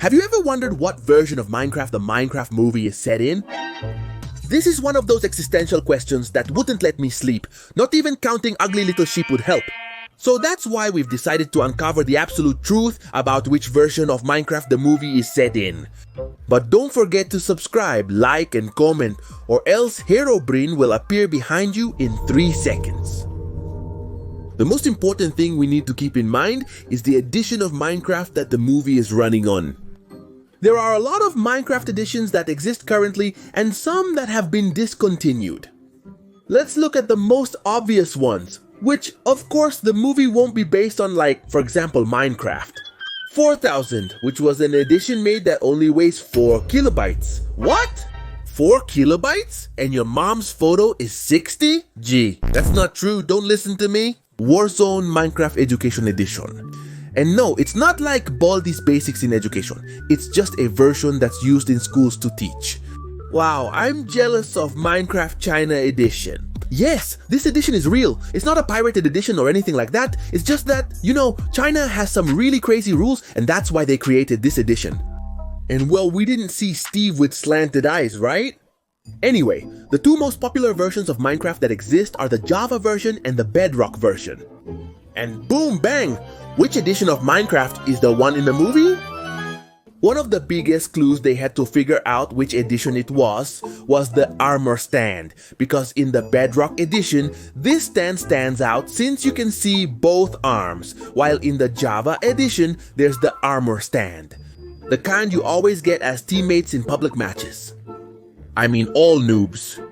Have you ever wondered what version of Minecraft the Minecraft movie is set in? This is one of those existential questions that wouldn't let me sleep. Not even counting ugly little sheep would help. So that's why we've decided to uncover the absolute truth about which version of Minecraft the movie is set in. But don't forget to subscribe, like, and comment, or else Herobrine will appear behind you in 3 seconds. The most important thing we need to keep in mind is the edition of Minecraft that the movie is running on. There are a lot of Minecraft editions that exist currently and some that have been discontinued. Let's look at the most obvious ones, which of course the movie won't be based on, like, for example, Minecraft. 4000, which was an edition made that only weighs 4 kilobytes. What? 4 kilobytes? And your mom's photo is 60? Gee, that's not true, don't listen to me. Warzone Minecraft Education Edition. And no, it's not like Baldi's Basics in Education. It's just a version that's used in schools to teach. Wow, I'm jealous of Minecraft China Edition. Yes, this edition is real. It's not a pirated edition or anything like that. It's just that, China has some really crazy rules and that's why they created this edition. And well, we didn't see Steve with slanted eyes, right? Anyway, the 2 most popular versions of Minecraft that exist are the Java version and the Bedrock version. And boom bang! Which edition of Minecraft is the one in the movie? One of the biggest clues they had to figure out which edition it was the armor stand, because in the Bedrock edition, this stand stands out since you can see both arms, while in the Java edition, there's the armor stand, the kind you always get as teammates in public matches. I mean all noobs.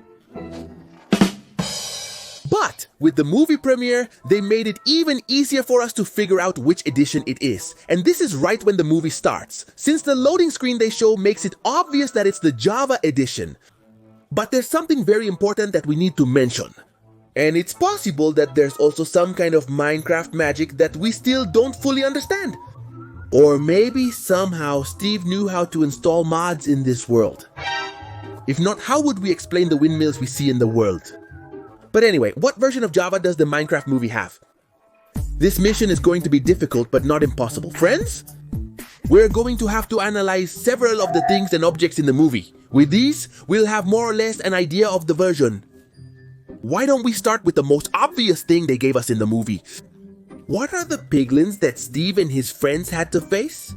But with the movie premiere, they made it even easier for us to figure out which edition it is. And this is right when the movie starts, since the loading screen they show makes it obvious that it's the Java edition. But there's something very important that we need to mention. And it's possible that there's also some kind of Minecraft magic that we still don't fully understand. Or maybe somehow Steve knew how to install mods in this world. If not, how would we explain the windmills we see in the world? But anyway, what version of Java does the Minecraft movie have? This mission is going to be difficult but not impossible. Friends, we're going to have to analyze several of the things and objects in the movie. With these, we'll have more or less an idea of the version. Why don't we start with the most obvious thing they gave us in the movie? What are the piglins that Steve and his friends had to face?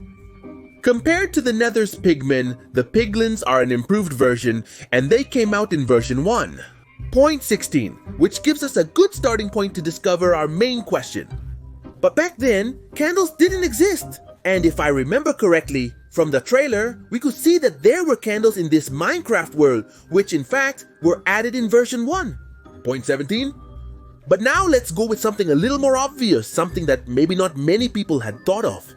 Compared to the Nether's pigmen, the piglins are an improved version and they came out in version 1. Point 16, which gives us a good starting point to discover our main question. But back then, candles didn't exist. And if I remember correctly, from the trailer, we could see that there were candles in this Minecraft world, which in fact were added in version 1. Point 17. But now let's go with something a little more obvious, something that maybe not many people had thought of.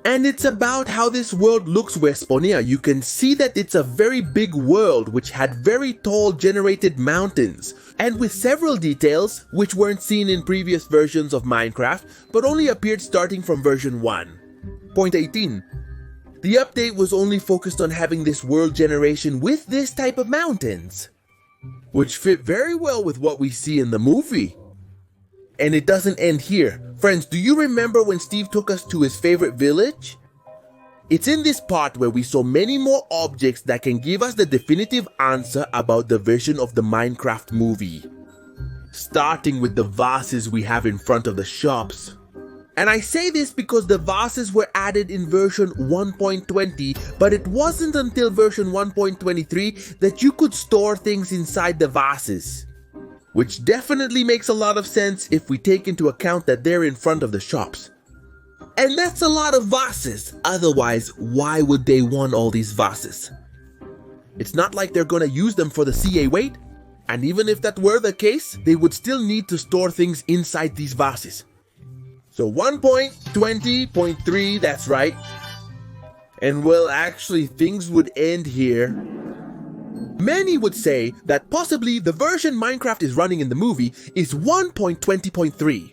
And it's about how this world looks, Wesponia. You can see that it's a very big world which had very tall generated mountains, and with several details which weren't seen in previous versions of Minecraft but only appeared starting from version 1. Point 18. The update was only focused on having this world generation with this type of mountains, which fit very well with what we see in the movie. And it doesn't end here. Friends, do you remember when Steve took us to his favorite village? It's in this part where we saw many more objects that can give us the definitive answer about the vision of the Minecraft movie. Starting with the vases we have in front of the shops. And I say this because the vases were added in version 1.20, but it wasn't until version 1.23 that you could store things inside the vases. Which definitely makes a lot of sense if we take into account that they're in front of the shops. And that's a lot of vases, otherwise why would they want all these vases? It's not like they're gonna use them for the CA weight, and even if that were the case, they would still need to store things inside these vases. So 1.20.3, that's right. And well, actually things would end here. Many would say that possibly the version Minecraft is running in the movie is 1.20.3.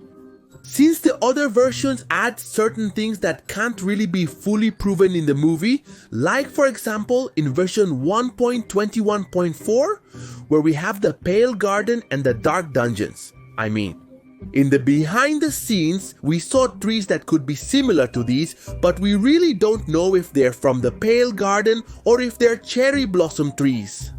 Since the other versions add certain things that can't really be fully proven in the movie, like for example in version 1.21.4, where we have the Pale Garden and the Dark Dungeons. In the behind the scenes, we saw trees that could be similar to these, but we really don't know if they're from the Pale Garden or if they're cherry blossom trees.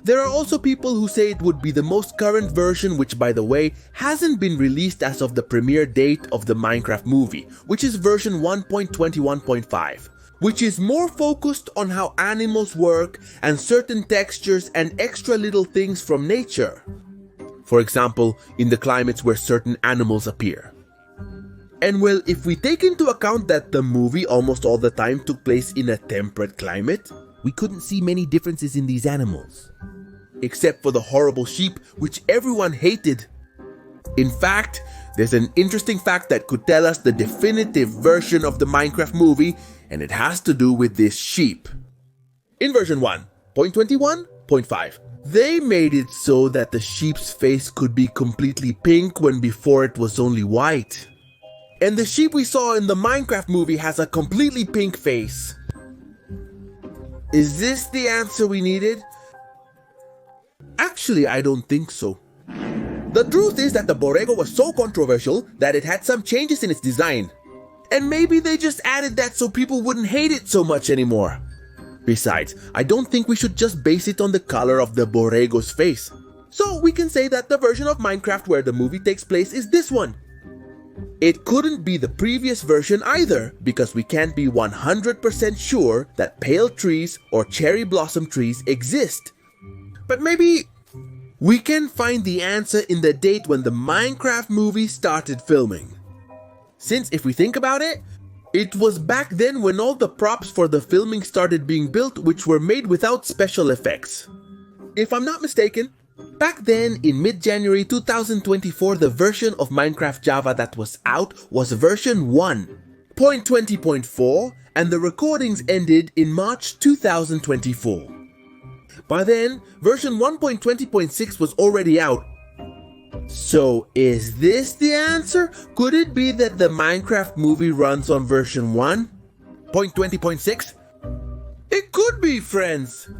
There are also people who say it would be the most current version, which by the way, hasn't been released as of the premiere date of the Minecraft movie, which is version 1.21.5, which is more focused on how animals work and certain textures and extra little things from nature. For example, in the climates where certain animals appear. And well, if we take into account that the movie almost all the time took place in a temperate climate, we couldn't see many differences in these animals. Except for the horrible sheep, which everyone hated. In fact, there's an interesting fact that could tell us the definitive version of the Minecraft movie, and it has to do with this sheep. In version 1.21.5, they made it so that the sheep's face could be completely pink when before it was only white. And the sheep we saw in the Minecraft movie has a completely pink face. Is this the answer we needed? Actually, I don't think so. The truth is that the Borrego was so controversial that it had some changes in its design. And maybe they just added that so people wouldn't hate it so much anymore. Besides, I don't think we should just base it on the color of the Borrego's face. So we can say that the version of Minecraft where the movie takes place is this one. It couldn't be the previous version either, because we can't be 100% sure that pale trees or cherry blossom trees exist. But maybe we can find the answer in the date when the Minecraft movie started filming. Since if we think about it, it was back then when all the props for the filming started being built, which were made without special effects. If I'm not mistaken, back then in mid-January 2024, the version of Minecraft Java that was out was version 1.20.4, and the recordings ended in March 2024. By then, version 1.20.6 was already out. So, is this the answer? Could it be that the Minecraft movie runs on version 1.20.6? It could be, friends!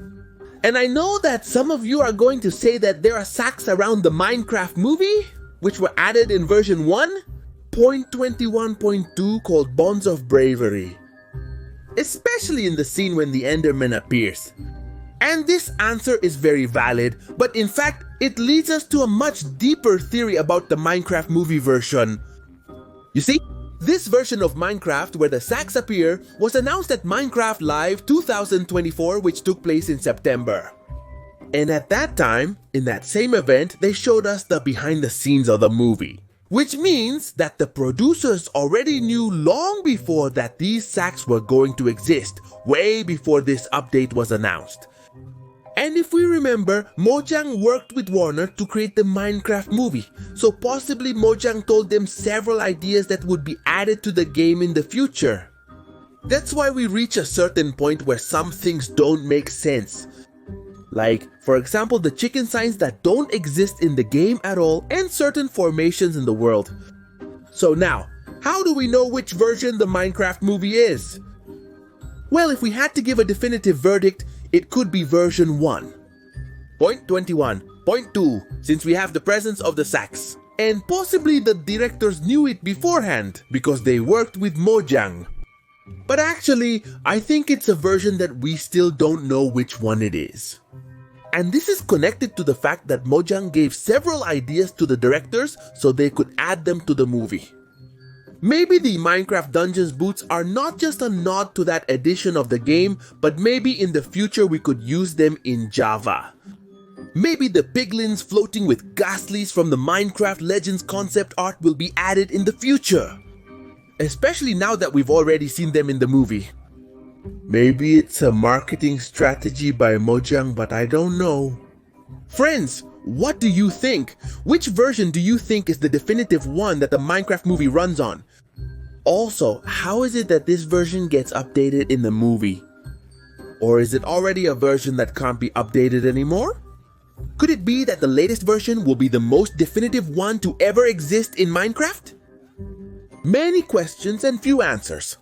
And I know that some of you are going to say that there are sacks around the Minecraft movie, which were added in version 1.21.2 called Bonds of Bravery. Especially in the scene when the Enderman appears. And this answer is very valid, but in fact, it leads us to a much deeper theory about the Minecraft movie version. You see, this version of Minecraft where the sacks appear was announced at Minecraft Live 2024, which took place in September. And at that time, in that same event, they showed us the behind the scenes of the movie. Which means that the producers already knew long before that these sacks were going to exist, way before this update was announced. And if we remember, Mojang worked with Warner to create the Minecraft movie, so possibly Mojang told them several ideas that would be added to the game in the future. That's why we reach a certain point where some things don't make sense. Like, for example, the chicken signs that don't exist in the game at all and certain formations in the world. So now, how do we know which version the Minecraft movie is? Well, if we had to give a definitive verdict, it could be version 1.21.2, since we have the presence of the sacks. And possibly the directors knew it beforehand, because they worked with Mojang. But actually, I think it's a version that we still don't know which one it is. And this is connected to the fact that Mojang gave several ideas to the directors so they could add them to the movie. Maybe the Minecraft Dungeons boots are not just a nod to that edition of the game, but maybe in the future we could use them in Java. Maybe the piglins floating with ghastlies from the Minecraft Legends concept art will be added in the future. Especially now that we've already seen them in the movie. Maybe it's a marketing strategy by Mojang, but I don't know. Friends, what do you think? Which version do you think is the definitive one that the Minecraft movie runs on? Also, how is it that this version gets updated in the movie? Or is it already a version that can't be updated anymore? Could it be that the latest version will be the most definitive one to ever exist in Minecraft? Many questions and few answers.